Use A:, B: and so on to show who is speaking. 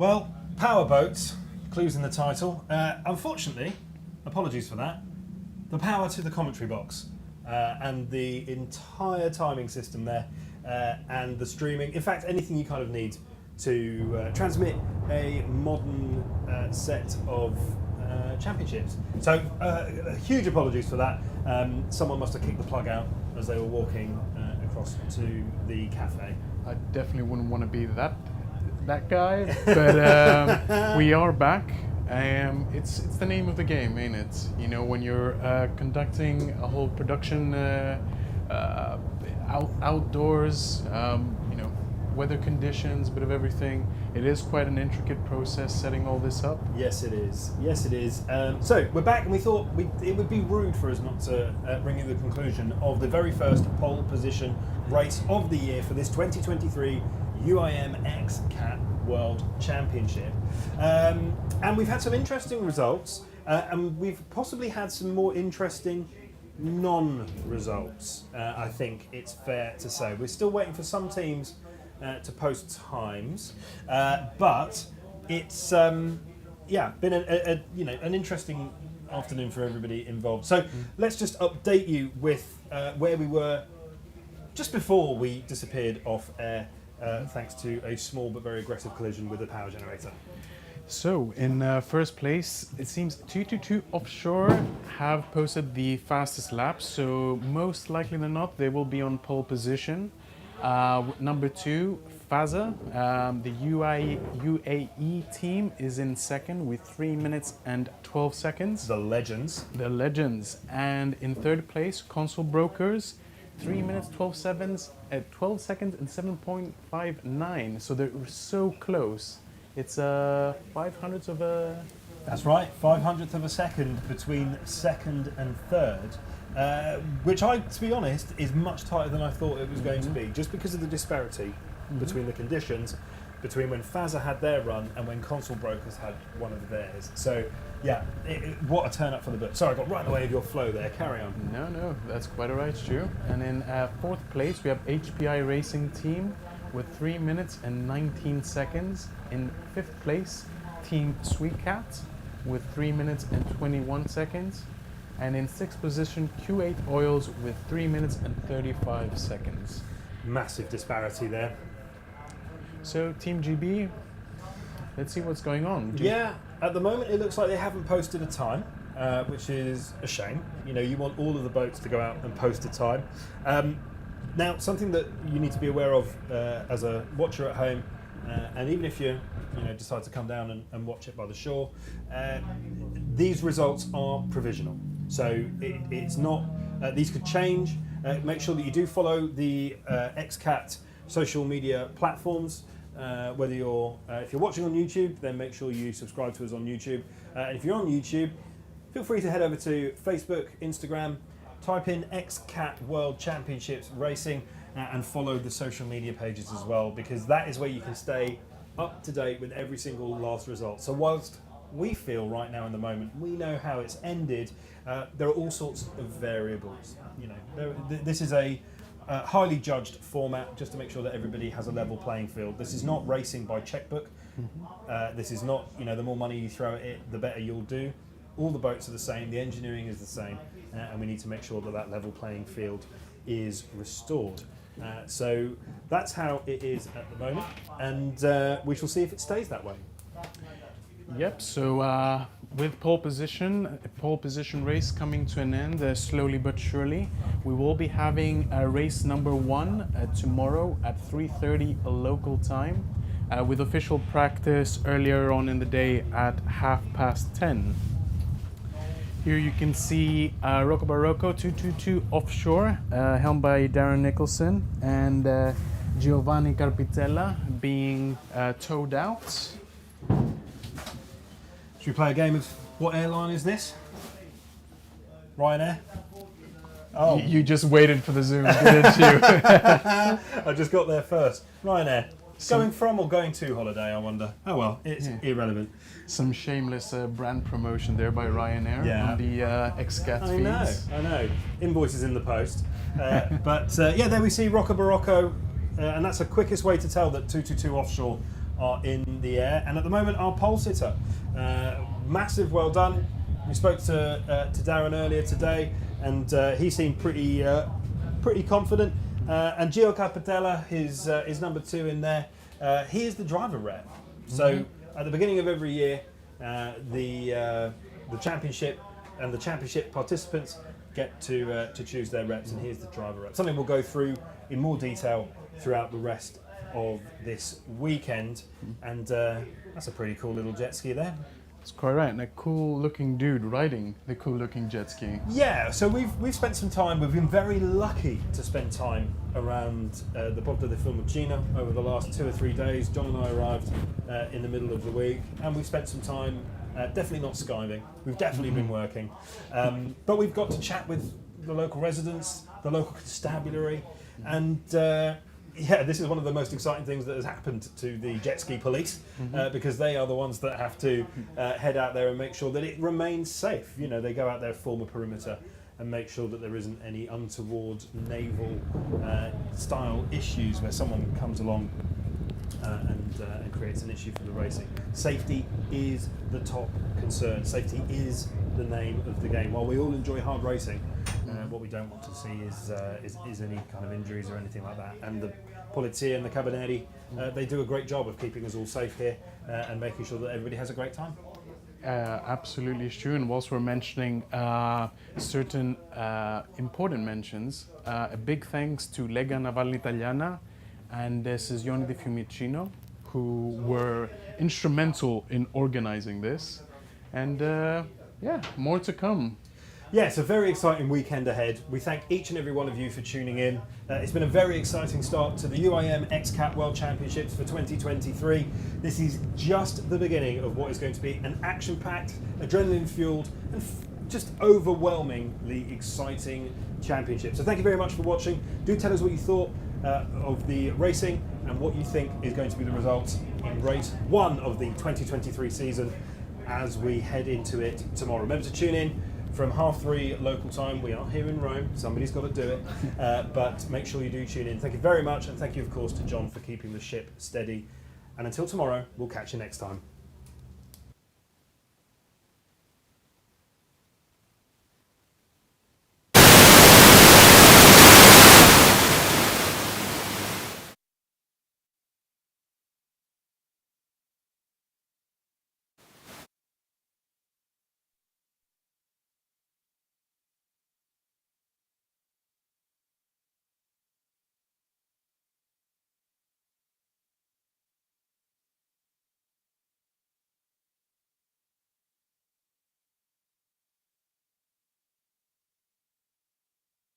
A: Well, powerboats, clues in the title. Unfortunately, apologies for that, the power to the commentary box and the entire timing system there and the streaming. In fact, anything you kind of need to transmit a modern set of championships. So, huge apologies for that. Someone must have kicked the plug out as they were walking across to the cafe.
B: I definitely wouldn't want to be that guy, but we are back. It's the name of the game, ain't it? You know, when you're conducting a whole production outdoors, you know, weather conditions, a bit of everything. It is quite an intricate process setting all this up.
A: Yes, it is. Yes, it is. So we're back, and we thought it would be rude for us not to bring you the conclusion of the very first pole position race of the year for this 2023 UIM XCAT World Championship. And we've had some interesting results, and we've possibly had some more interesting non-results, I think it's fair to say. We're still waiting for some teams to post times, but it's been an interesting afternoon for everybody involved. So let's just update you with where we were just before we disappeared off air, thanks to a small but very aggressive collision with a power generator.
B: So, in first place, it seems 222 Offshore have posted the fastest lap, so most likely than not, they will be on pole position. Number 2, Faza, the UAE team is in second with 3 minutes and 12 seconds.
A: The legends.
B: The legends. And in third place, Console Brokers, 3 minutes, 12 seconds and 7.59. So they're so close. It's 500ths of a...
A: That's right, 500th of a second between second and third, which to be honest, is much tighter than I thought it was going to be, just because of the disparity between the conditions, between when Faza had their run and when Console Brokers had one of theirs. So, yeah, what a turn up for the book. Sorry, I got right in the way of your flow there. Carry on.
B: No, that's quite all right, Stu. And in fourth place, we have HPI Racing Team with 3 minutes and 19 seconds. In fifth place, Team XCAT with 3 minutes and 21 seconds. And in sixth position, Q8 Oils with 3 minutes and 35 seconds.
A: Massive disparity there.
B: So, Team GB, let's see what's going on.
A: Yeah, at the moment it looks like they haven't posted a time, which is a shame. You know, you want all of the boats to go out and post a time. Now, something that you need to be aware of as a watcher at home, and even if you decide to come down and watch it by the shore, these results are provisional. So it's not. These could change. Make sure that you do follow the XCAT social media platforms. Whether if you're watching on YouTube, then make sure you subscribe to us on YouTube. And if you're on YouTube, feel free to head over to Facebook, Instagram, type in XCAT World Championships Racing, and follow the social media pages as well, because that is where you can stay up to date with every single last result. So whilst we feel right now in the moment, we know how it's ended, there are all sorts of variables. You know, this is a highly judged format just to make sure that everybody has a level playing field. This is not racing by checkbook. This is not, the more money you throw at it, the better you'll do. All the boats are the same, the engineering is the same, and we need to make sure that that level playing field is restored. So that's how it is at the moment, and we shall see if it stays that way.
B: Yep, so with pole position race coming to an end slowly but surely, we will be having race number 1 tomorrow at 3:30 local time, with official practice earlier on in the day at 10:30. Here you can see Rocco Barocco 222 Offshore, helmed by Darren Nicholson, and Giovanni Carpitella being towed out.
A: Should we play a game of what airline is this? Ryanair? Oh.
B: You just waited for the zoom, didn't you?
A: I just got there first. Ryanair. Going from or going to holiday, I wonder. Oh well, it's irrelevant.
B: Some shameless brand promotion there by Ryanair on the XCAT feeds.
A: I know. Invoices in the post. But there we see Rocco Barocco, and that's the quickest way to tell that 222 Offshore are in the air. And at the moment, our pole sitter, massive well done. We spoke to Darren earlier today, and he seemed pretty confident. And Gio Capitella, his number 2 in there, he is the driver rep. So at the beginning of every year, the championship and the championship participants get to choose their reps, and here's the driver rep. Something we'll go through in more detail throughout the rest of this weekend. And that's a pretty cool little jet ski there.
B: It's quite right, and a cool-looking dude riding the cool-looking jet ski.
A: Yeah, so we've spent some time. We've been very lucky to spend time around the Porto de Fiumicino over the last 2 or 3 days. John and I arrived in the middle of the week, and we've spent some time definitely not skiving. We've definitely been working, but we've got to chat with the local residents, the local constabulary, and yeah, this is one of the most exciting things that has happened to the jet ski police, because they are the ones that have to head out there and make sure that it remains safe. You know, they go out there, form a perimeter, and make sure that there isn't any untoward naval style issues where someone comes along and creates an issue for the racing. Safety is the top concern. Safety is the name of the game. While we all enjoy hard racing, what we don't want to see is any kind of injuries or anything like that. And the Polizia and the Carabinieri, they do a great job of keeping us all safe here and making sure that everybody has a great time.
B: Absolutely true. And whilst we're mentioning certain important mentions, a big thanks to Lega Navale Italiana and Sesione di Fiumicino, who were instrumental in organizing this. And yeah, more to come.
A: Yeah, it's a very exciting weekend ahead. We thank each and every one of you for tuning in. It's been a very exciting start to the UIM XCAT World Championships for 2023. This is just the beginning of what is going to be an action-packed, adrenaline-fueled, and just overwhelmingly exciting championship. So thank you very much for watching. Do tell us what you thought of the racing and what you think is going to be the results in race 1 of the 2023 season as we head into it tomorrow. Remember to tune in from 3:30 local time. We are here in Rome. Somebody's got to do it. But make sure you do tune in. Thank you very much. And thank you, of course, to John for keeping the ship steady. And until tomorrow, we'll catch you next time.